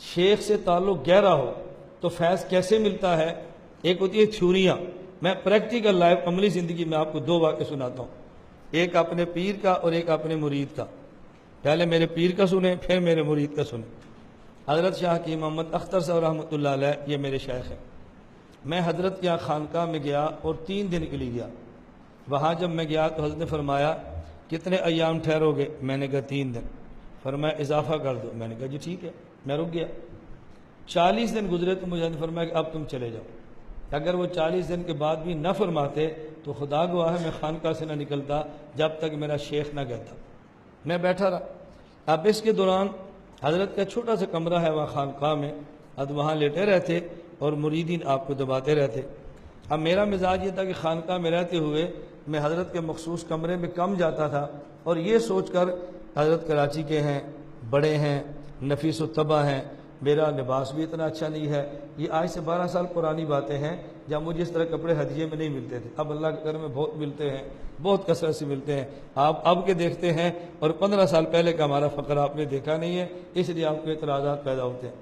شیخ سے تعلق گہرا ہو تو فیض کیسے ملتا ہے؟ ایک ہوتی ہے تھیوریاں، میں پریکٹیکل لائف عملی زندگی میں آپ کو دو واقعے سناتا ہوں، ایک اپنے پیر کا اور ایک اپنے مرید کا۔ پہلے میرے پیر کا سنیں، پھر میرے مرید کا سنیں۔ حضرت شاہ حکیم محمد اختر صاحب رحمۃ اللہ علیہ یہ میرے شیخ ہیں۔ میں حضرت کے یہاں خانقاہ میں گیا اور 3 دن کے لیے گیا۔ وہاں جب میں گیا تو حضرت نے فرمایا کتنے ایام ٹھہرو گے؟ میں نے کہا 3 دن۔ فرمایا اضافہ کر دو۔ میں نے کہا جی ٹھیک ہے، میں رک گیا۔ 40 دن گزرے تو مجھے نے فرمایا کہ اب تم چلے جاؤ۔ اگر وہ 40 دن کے بعد بھی نہ فرماتے تو خدا گواہ ہے میں خانقاہ سے نہ نکلتا جب تک میرا شیخ نہ کہتا۔ میں بیٹھا رہا۔ اب اس کے دوران حضرت کا چھوٹا سا کمرہ ہے وہاں خانقاہ میں، اب وہاں لیٹے رہتے اور مریدین آپ کو دباتے رہتے۔ اب میرا مزاج یہ تھا کہ خانقاہ میں رہتے ہوئے میں حضرت کے مخصوص کمرے میں کم جاتا تھا، اور یہ سوچ کر حضرت کراچی کے ہیں، بڑے ہیں، نفیس الطبع ہیں، میرا لباس بھی اتنا اچھا نہیں ہے، یہ آج سے 12 سال پرانی باتیں ہیں جب مجھے اس طرح کپڑے ہدیے میں نہیں ملتے تھے۔ اب اللہ کے کرم میں بہت ملتے ہیں، بہت کثرت سے ملتے ہیں۔ آپ اب کے دیکھتے ہیں اور 15 سال پہلے کا ہمارا فقر آپ نے دیکھا نہیں ہے، اس لیے آپ کو اعتراضات پیدا ہوتے ہیں۔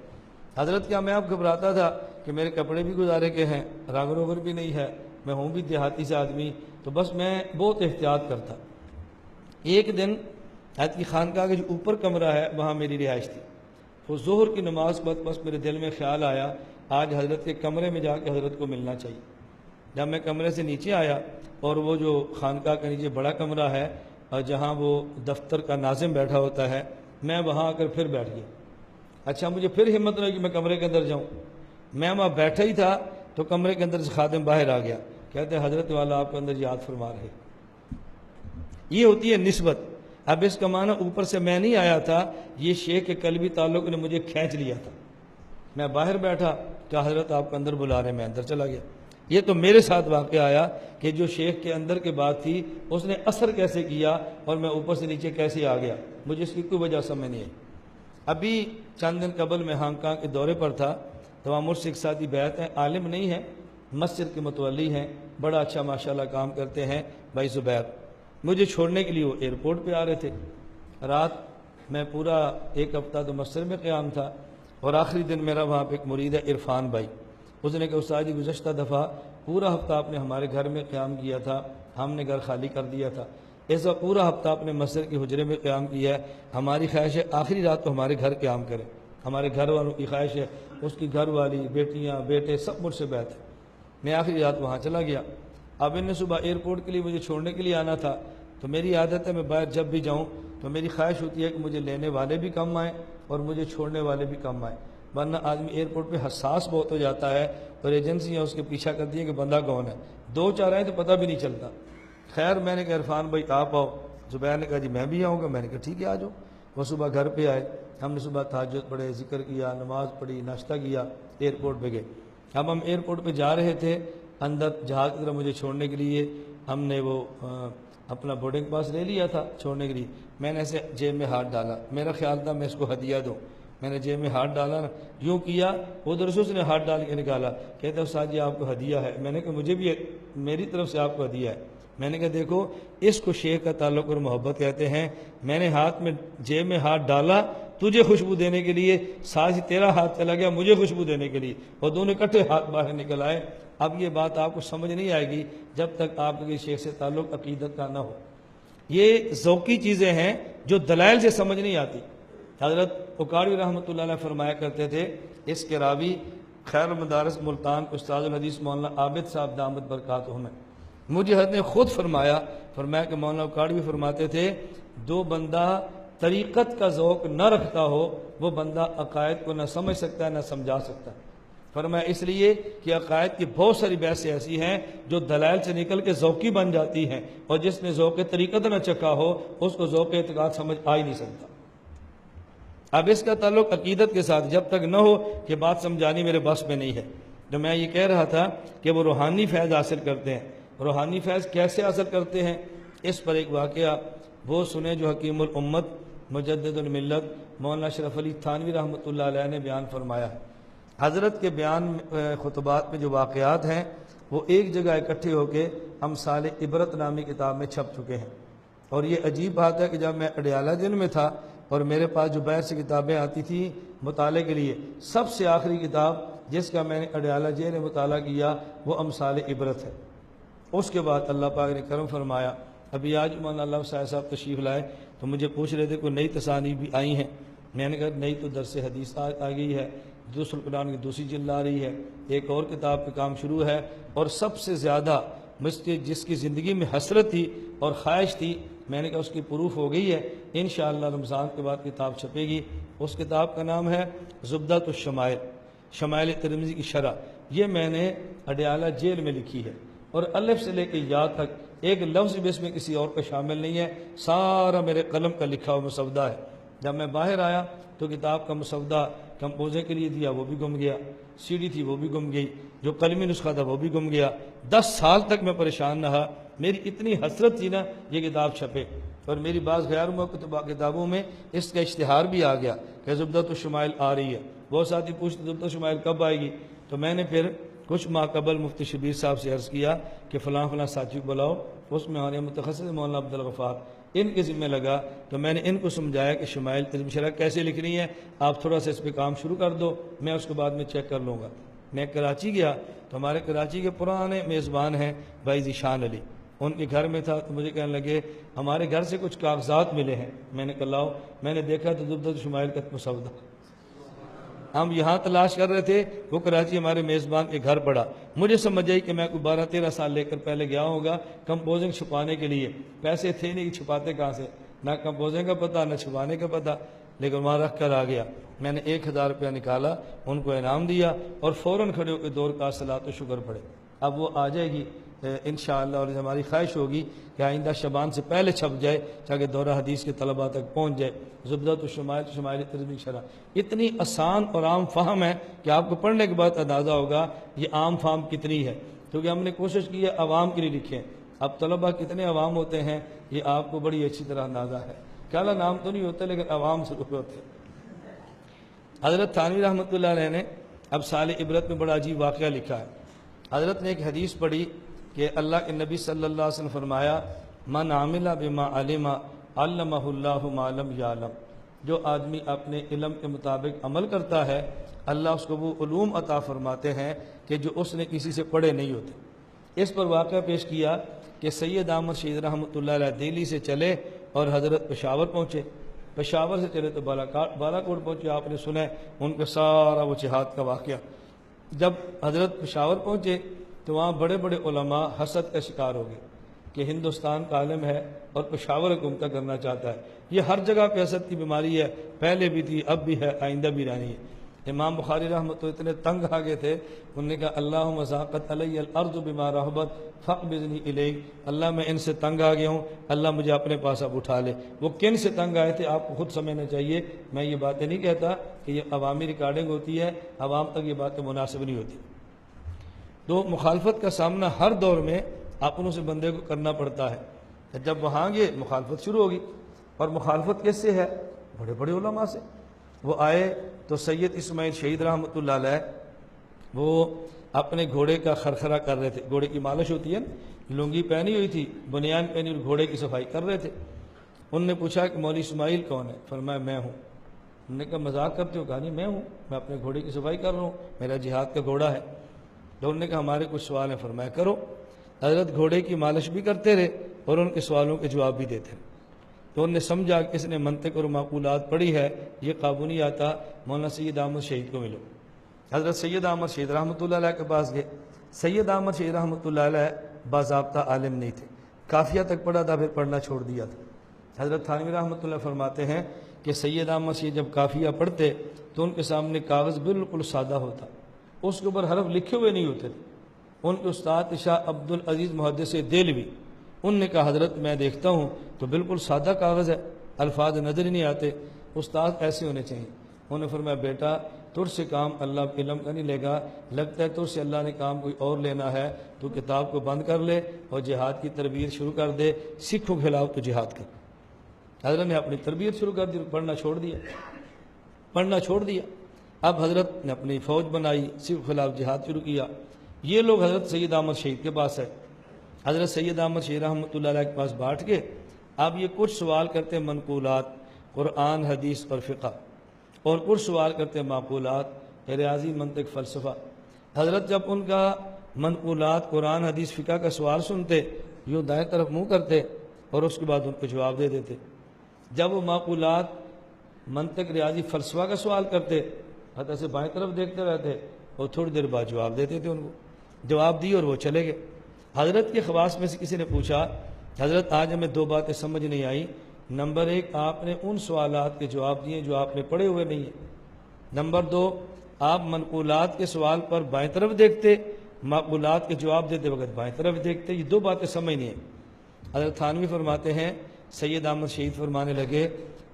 حضرت کیا میں اب گھبراتا تھا کہ میرے کپڑے بھی گزارے کے ہیں، رنگ روغن بھی نہیں ہے، میں ہوں بھی دیہاتی سے آدمی، تو بس میں بہت احتیاط کرتا۔ ایک دن حضرت کی خانقاہ کے جو اوپر کمرہ ہے وہاں میری رہائش تھی، وہ ظہر کی نماز بعد بس میرے دل میں خیال آیا آج حضرت کے کمرے میں جا کے حضرت کو ملنا چاہیے۔ جب میں کمرے سے نیچے آیا اور وہ جو خانقاہ کے نیچے بڑا کمرہ ہے اور جہاں وہ دفتر کا ناظم بیٹھا ہوتا ہے، میں وہاں آ کر پھر بیٹھ گیا۔ اچھا مجھے پھر ہمت نہیں کہ میں کمرے کے اندر جاؤں۔ میں وہاں بیٹھا ہی تھا تو کمرے کے اندر سے خادم باہر آ گیا، کہتے ہیں حضرت والا آپ کے اندر یاد فرما رہے۔ یہ ہوتی ہے نسبت۔ اب اس کا معنی اوپر سے میں نہیں آیا تھا، یہ شیخ کے قلبی تعلق نے مجھے کھینچ لیا تھا۔ میں باہر بیٹھا کہ حضرت آپ کو اندر بلا رہے ہیں، میں اندر چلا گیا۔ یہ تو میرے ساتھ واقعہ آیا کہ جو شیخ کے اندر کے بات تھی اس نے اثر کیسے کیا اور میں اوپر سے نیچے کیسے آ گیا، مجھے اس کی کوئی وجہ سمجھ نہیں آئی۔ ابھی چند دن قبل میں ہانگ کانگ کے دورے پر تھا تو وہاں مجھ سے ایک ساتھی بیعت ہیں، عالم نہیں ہے، مسجد کے متولی ہیں، بڑا اچھا ماشاءاللہ کام کرتے ہیں بھائی زبیر۔ مجھے چھوڑنے کے لیے وہ ایئرپورٹ پہ آ رہے تھے۔ رات میں پورا 1 ہفتہ تو مسجد میں قیام تھا، اور آخری دن میرا وہاں پہ ایک مرید ہے عرفان بھائی، اس نے کہا استاد جی گزشتہ دفعہ پورا ہفتہ آپ نے ہمارے گھر میں قیام کیا تھا، ہم نے گھر خالی کر دیا تھا، ایسا پورا ہفتہ آپ نے مسجد کے حجرے میں قیام کیا ہے، ہماری خواہش ہے آخری رات کو ہمارے گھر قیام کریں، ہمارے گھر والوں کی خواہش ہے، اس کی گھر والی، بیٹیاں، بیٹے سب مجھ سے بیعت ہے۔ میں آخری رات وہاں چلا گیا۔ اب انہیں صبح ایئرپورٹ کے لیے مجھے چھوڑنے کے لیے آنا تھا، تو میری عادت ہے میں باہر جب بھی جاؤں تو میری خواہش ہوتی ہے کہ مجھے لینے والے بھی کم آئیں اور مجھے چھوڑنے والے بھی کم آئیں، ورنہ آدمی ایئرپورٹ پہ حساس بہت ہو جاتا ہے اور ایجنسیاں اس کے پیچھا کرتی ہیں کہ بندہ کون ہے، 2-4 آئیں تو پتہ بھی نہیں چلتا۔ خیر میں نے کہا عرفان بھائی آپ آؤ، زبیر نے کہا جی میں بھی آؤں گا، میں نے کہا ٹھیک ہے آ جاؤ۔ وہ صبح گھر پہ آئے، ہم نے صبح تہجد پڑھے، ذکر کیا، نماز پڑھی، ناشتہ کیا، ایئرپورٹ پہ گئے۔ اب ہم ایئرپورٹ پہ جا رہے تھے، اندر جہاز کی طرف مجھے چھوڑنے کے لیے ہم نے وہ اپنا بورڈنگ پاس لے لیا تھا چھوڑنے کے لیے۔ میں نے ایسے جیب میں ہاتھ ڈالا، میرا خیال تھا میں اس کو ہدیہ دوں، میں نے جیب میں ہاتھ ڈالا نا، یوں کیا ادھر سے اس نے ہاتھ ڈال کے نکالا، کہتے استاد جی آپ کو ہدیہ ہے۔ میں نے کہا مجھے بھی میری طرف سے آپ کو ہدیہ ہے۔ میں نے کہا دیکھو اس کو شیخ کا تعلق اور محبت کہتے ہیں، میں نے ہاتھ میں جیب میں ہاتھ ڈالا تجھے خوشبو دینے کے لیے، ساتھ ہی تیرا ہاتھ چلا گیا مجھے خوشبو دینے کے لیے، اور دونوں اکٹھے ہاتھ باہر نکل آئے۔ اب یہ بات آپ کو سمجھ نہیں آئے گی جب تک آپ کے شیخ سے تعلق عقیدت کا نہ ہو۔ یہ ذوقی چیزیں ہیں جو دلائل سے سمجھ نہیں آتی۔ حضرت اکاڑوی رحمۃ اللہ علیہ فرمایا کرتے تھے، اس کے راوی خیر المدارس ملتان استاد الحدیث مولانا عابد صاحب دامت برکاتہم ہیں، مجھے حضرت نے خود فرمایا کہ مولانا اکاڑوی فرماتے تھے جو بندہ طریقت کا ذوق نہ رکھتا ہو وہ بندہ عقائد کو نہ سمجھ سکتا ہے نہ سمجھا سکتا ہے۔ فرمایا اس لیے کہ عقائد کی بہت ساری بحثیں ایسی ہیں جو دلائل سے نکل کے ذوقی بن جاتی ہیں، اور جس نے ذوق طریقت نہ چکھا ہو اس کو ذوق اعتقاد سمجھ آ ہی نہیں سکتا۔ اب اس کا تعلق عقیدت کے ساتھ جب تک نہ ہو کہ بات سمجھانی میرے بس میں نہیں ہے۔ تو میں یہ کہہ رہا تھا کہ وہ روحانی فیض حاصل کرتے ہیں۔ روحانی فیض کیسے حاصل کرتے ہیں، اس پر ایک واقعہ وہ سنیں جو حکیم الامت مجدد الملت مولانا اشرف علی تھانوی رحمۃ اللہ علیہ نے بیان فرمایا ہے۔ حضرت کے بیان خطبات میں جو واقعات ہیں وہ ایک جگہ اکٹھے ہو کے امثال عبرت نامی کتاب میں چھپ چکے ہیں، اور یہ عجیب بات ہے کہ جب میں اڈیالہ جن میں تھا اور میرے پاس جو باہر سے کتابیں آتی تھیں مطالعے کے لیے، سب سے آخری کتاب جس کا میں نے اڈیالہ جیل میں مطالعہ کیا وہ امثال عبرت ہے۔ اس کے بعد اللہ پاک نے کرم فرمایا، ابھی آج مولانا اللہ صاحب تشریف لائے تو مجھے پوچھ رہے تھے کوئی نئی تصانیف بھی آئی ہیں، میں نے کہا نئی تو درس حدیث آ گئی ہے، درس القرآن کی دوسری جلد آ رہی ہے، ایک اور کتاب پہ کام شروع ہے، اور سب سے زیادہ جس کی زندگی میں حسرت تھی اور خواہش تھی، میں نے کہا اس کی پروف ہو گئی ہے، انشاءاللہ رمضان کے بعد کتاب چھپے گی۔ اس کتاب کا نام ہے زبدۃ الشمائل، شمائل ترمذی کی شرح۔ یہ میں نے اڈیالہ جیل میں لکھی ہے، اور الف سے لے کے یا تک ایک لفظ بھی اس میں کسی اور کا شامل نہیں ہے، سارا میرے قلم کا لکھا ہوا مسودہ ہے۔ جب میں باہر آیا تو کتاب کا مسودہ کمپوزے کے لیے دیا وہ بھی گم گیا، سی ڈی تھی وہ بھی گم گئی، جو قلمی نسخہ تھا وہ بھی گم گیا۔ 10 سال تک میں پریشان رہا، میری اتنی حسرت تھی نا یہ کتاب چھپے، اور میری بعض غیر معتبر کتابوں میں اس کا اشتہار بھی آ گیا کہ زبدۃ الشمائل آ رہی ہے۔ بہت ساتھی پوچھتے زبدۃ الشمائل کب آئے گی، تو میں نے پھر کچھ ماہ قبل مفتی شبیر صاحب سے عرض کیا کہ فلاں فلاں ساتھی کو بلاؤ، اس میں ہمارے متخصص مولانا عبدالغفار ان کے ذمہ لگا، تو میں نے ان کو سمجھایا کہ شمائل ترمذی شرح کیسے لکھنی ہے، آپ تھوڑا سا اس پہ کام شروع کر دو، میں اس کو بعد میں چیک کر لوں گا۔ میں کراچی گیا تو ہمارے کراچی کے پرانے میزبان ہیں بھائی ذیشان علی، ان کے گھر میں تھا تو مجھے کہنے لگے ہمارے گھر سے کچھ کاغذات ملے ہیں، میں نے کہا لاؤ، میں نے دیکھا تو زبدۃ الشمائل کا مسودہ ہم یہاں تلاش کر رہے تھے، وہ کراچی ہمارے میزبان کے گھر پڑا۔ مجھے سمجھ آئی کہ میں کوئی 12-13 سال لے کر پہلے گیا ہوگا کمپوزنگ چھپانے کے لیے، پیسے تھے نہیں کہ چھپاتے کہاں سے، نہ کمپوزنگ کا پتہ نہ چھپانے کا پتہ، لیکن وہاں رکھ کر آ گیا۔ میں نے 1000 روپیہ نکالا، ان کو انعام دیا، اور فوراً کھڑے ہو کے دور کا صلاۃ و شکر پڑے۔ اب وہ آ جائے گی انشاءاللہ، اور ہماری خواہش ہوگی کہ آئندہ شبان سے پہلے چھپ جائے تاکہ دورہ حدیث کے طلباء تک پہنچ جائے۔ زبدۃ الشمائل شمائل ترمذی شرح اتنی آسان اور عام فہم ہے کہ آپ کو پڑھنے کے بعد اندازہ ہوگا یہ عام فہم کتنی ہے، کیونکہ ہم نے کوشش کی ہے عوام کے لیے لکھیں۔ اب طلباء کتنے عوام ہوتے ہیں یہ آپ کو بڑی اچھی طرح اندازہ ہے، کالا نام تو نہیں ہوتا لیکن عوام ضرور ہوتے ہیں۔ حضرت تھانوی رحمۃ اللہ علیہ نے اب سال عبرت میں بڑا عجیب واقعہ لکھا ہے۔ حضرت نے ایک حدیث پڑھی کہ اللہ کے نبی صلی اللہ علیہ وسلم فرمایا من عمل بما علم علمہ اللہ ما لم یعلم، جو آدمی اپنے علم کے مطابق عمل کرتا ہے اللہ اس کو وہ علوم عطا فرماتے ہیں کہ جو اس نے کسی سے پڑھے نہیں ہوتے۔ اس پر واقعہ پیش کیا کہ سید احمد شہید رحمۃ اللہ علیہ دہلی سے چلے اور حضرت پشاور پہنچے، پشاور سے چلے تو بالاکوٹ پہنچے، آپ نے سنا ہے ان کا سارا وہ جہاد کا واقعہ۔ جب حضرت پشاور پہنچے تو وہاں بڑے بڑے علماء حسد کا شکار ہو گئے کہ ہندوستان کا عالم ہے اور پشاور حکومت کرنا چاہتا ہے۔ یہ ہر جگہ پہ حسد کی بیماری ہے، پہلے بھی تھی، اب بھی ہے، آئندہ بھی رہنی ہے۔ امام بخاری رحمۃ اللہ اتنے تنگ آ گئے تھے، انہوں نے کہا اللہم ضاقت علی الارض بما رحبت فاقبضنی الیک، اللہ میں ان سے تنگ آ گیا ہوں، اللہ مجھے اپنے پاس اب اٹھا لے۔ وہ کن سے تنگ آئے تھے آپ کو خود سمجھنا چاہیے، میں یہ باتیں نہیں کہتا کہ یہ عوامی ریکارڈنگ ہوتی ہے، عوام تک یہ باتیں مناسب نہیں ہوتی۔ تو مخالفت کا سامنا ہر دور میں اپنوں سے بندے کو کرنا پڑتا ہے۔ جب وہاں گئے مخالفت شروع ہوگی، اور مخالفت کس سے ہے؟ بڑے بڑے علماء سے۔ وہ آئے تو سید اسماعیل شہید رحمۃ اللہ علیہ وہ اپنے گھوڑے کا خرخرہ کر رہے تھے، گھوڑے کی مالش ہوتی ہے نا، لنگی پہنی ہوئی تھی، بنیان پہنی اور گھوڑے کی صفائی کر رہے تھے۔ انہوں نے پوچھا کہ مولوی اسماعیل کون ہے؟ فرمایا میں ہوں۔ انہوں نے کہا مذاق کرتے ہو؟ کہا نہیں میں ہوں، میں اپنے گھوڑے کی صفائی کر رہا ہوں، میرا جہاد کا گھوڑا ہے۔ تو انہوں نے کہا ہمارے کچھ سوال ہیں، فرمایا کرو۔ حضرت گھوڑے کی مالش بھی کرتے رہے اور ان کے سوالوں کے جواب بھی دیتے رہے۔ تو انہوں نے سمجھا کہ اس نے منطق اور معقولات پڑھی ہے، یہ قابو نہیں آتا، مولانا سید احمد شہید کو ملو۔ حضرت سید احمد شہید رحمۃ اللہ علیہ کے پاس گئے۔ سید احمد شہید رحمۃ اللہ علیہ باضابطہ عالم نہیں تھے، قافیہ تک پڑھا تھا پھر پڑھنا چھوڑ دیا تھا۔ حضرت تھانوی رحمۃ اللہ فرماتے ہیں کہ سید احمد شہید جب قافیہ پڑھتے تو ان کے سامنے کاغذ بالکل سادہ ہوتا، اس کے اوپر حرف لکھے ہوئے نہیں ہوتے تھے۔ ان کے استاد شاہ عبد العزیز محدث دہلوی، ان نے کہا حضرت میں دیکھتا ہوں تو بالکل سادہ کاغذ ہے، الفاظ نظر ہی نہیں آتے، استاد ایسے ہونے چاہیے۔ انہوں نے فرمایا بیٹا تجھ سے کام اللہ علم کا نہیں لے گا، لگتا ہے تجھ سے اللہ نے کام کوئی اور لینا ہے، تو کتاب کو بند کر لے اور جہاد کی تربیت شروع کر دے، سکھوں کے خلاف تو جہاد کر۔ حضرت نے اپنی تربیت شروع کر دی، پڑھنا چھوڑ دیا۔ اب حضرت نے اپنی فوج بنائی، سکھوں کے خلاف جہاد شروع کیا۔ یہ لوگ حضرت سید احمد شہید کے پاس ہے، حضرت سید احمد شہید رحمۃ اللہ علیہ کے پاس بیٹھ کے اب یہ کچھ سوال کرتے منقولات، قرآن، حدیث اور فقہ، اور کچھ سوال کرتے معقولات، ریاضی، منطق، فلسفہ۔ حضرت جب ان کا منقولات، قرآن، حدیث، فقہ کا سوال سنتے، یوں دائیں طرف منہ کرتے اور اس کے بعد ان کو جواب دے دیتے۔ جب وہ معقولات، منطق، ریاضی، فلسفہ کا سوال کرتے، حضرت سے بائیں طرف دیکھتے رہتے اور تھوڑی دیر بعد جواب دیتے تھے ان کو، جواب دی اور وہ چلے گئے۔ حضرت کے خواص میں سے کسی نے پوچھا، حضرت آج ہمیں دو باتیں سمجھ نہیں آئی۔ نمبر ایک، آپ نے ان سوالات کے جواب دیے جو آپ نے پڑھے ہوئے نہیں ہیں۔ نمبر دو، آپ منقولات کے سوال پر بائیں طرف دیکھتے، معقولات کے جواب دیتے وقت بائیں طرف دیکھتے۔ یہ دو باتیں سمجھ نہیں ہیں۔ حضرت تھانوی فرماتے ہیں، سید احمد شہید فرمانے لگے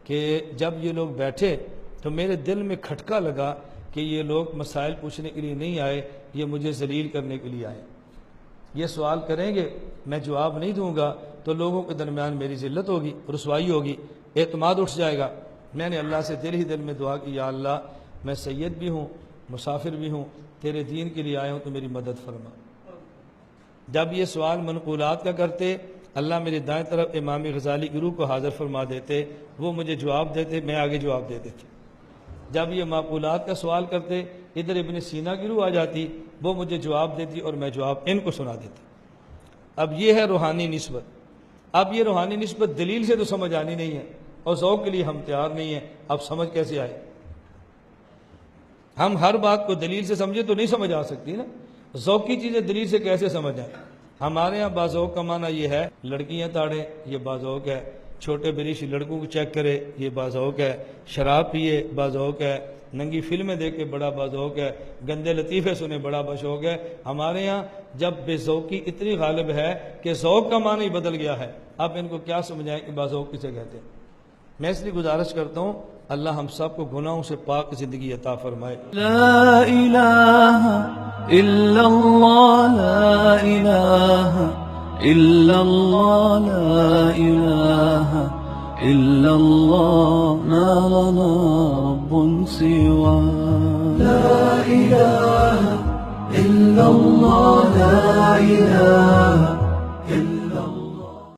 کہ جب یہ لوگ بیٹھے تو میرے دل میں کھٹکا لگا کہ یہ لوگ مسائل پوچھنے کے لیے نہیں آئے، یہ مجھے ذلیل کرنے کے لیے آئے۔ یہ سوال کریں گے، میں جواب نہیں دوں گا تو لوگوں کے درمیان میری ذلت ہوگی، رسوائی ہوگی، اعتماد اٹھ جائے گا۔ میں نے اللہ سے دل ہی دل میں دعا کی، یا اللہ میں سید بھی ہوں، مسافر بھی ہوں، تیرے دین کے لیے آیا ہوں تو میری مدد فرما۔ جب یہ سوال منقولات کا کرتے، اللہ میرے دائیں طرف امام غزالی کی روح کو حاضر فرما دیتے، وہ مجھے جواب دیتے، میں آگے جواب دے دیتے۔ جب یہ معقولات کا سوال کرتے، ادھر ابن سینا کی روح آ جاتی، وہ مجھے جواب دیتی اور میں جواب ان کو سنا دیتا۔ اب یہ ہے روحانی نسبت۔ اب یہ روحانی نسبت دلیل سے تو سمجھ آنی نہیں ہے، اور ذوق کے لیے ہم تیار نہیں ہیں۔ اب سمجھ کیسے آئے؟ ہم ہر بات کو دلیل سے سمجھے تو نہیں سمجھ آ سکتی نا، ذوق کی چیزیں دلیل سے کیسے سمجھ آئیں؟ ہمارے ہاں باذوق کا معنی یہ ہے، لڑکیاں تاڑے، یہ باذوق ہے، چھوٹے بریش لڑکوں کو چیک کرے، یہ باذوق ہے، شراب پیے، باذوق ہے، ننگی فلمیں دیکھے، بڑا باذوق ہے، گندے لطیفے سنے، بڑا بشوق ہے۔ ہمارے ہاں جب بے ذوقی اتنی غالب ہے کہ ذوق کا معنی بدل گیا ہے، اب ان کو کیا سمجھائیں کہ باذوق کسے کہتے ہیں؟ میں اس لیے گزارش کرتا ہوں، اللہ ہم سب کو گناہوں سے پاک زندگی عطا فرمائے۔ لا الہ الا اللہ، لا الہ الا اللہ، لا الہ الا اللہ، ما لنا رب سوا۔ لا الہ الا اللہ، لا الہ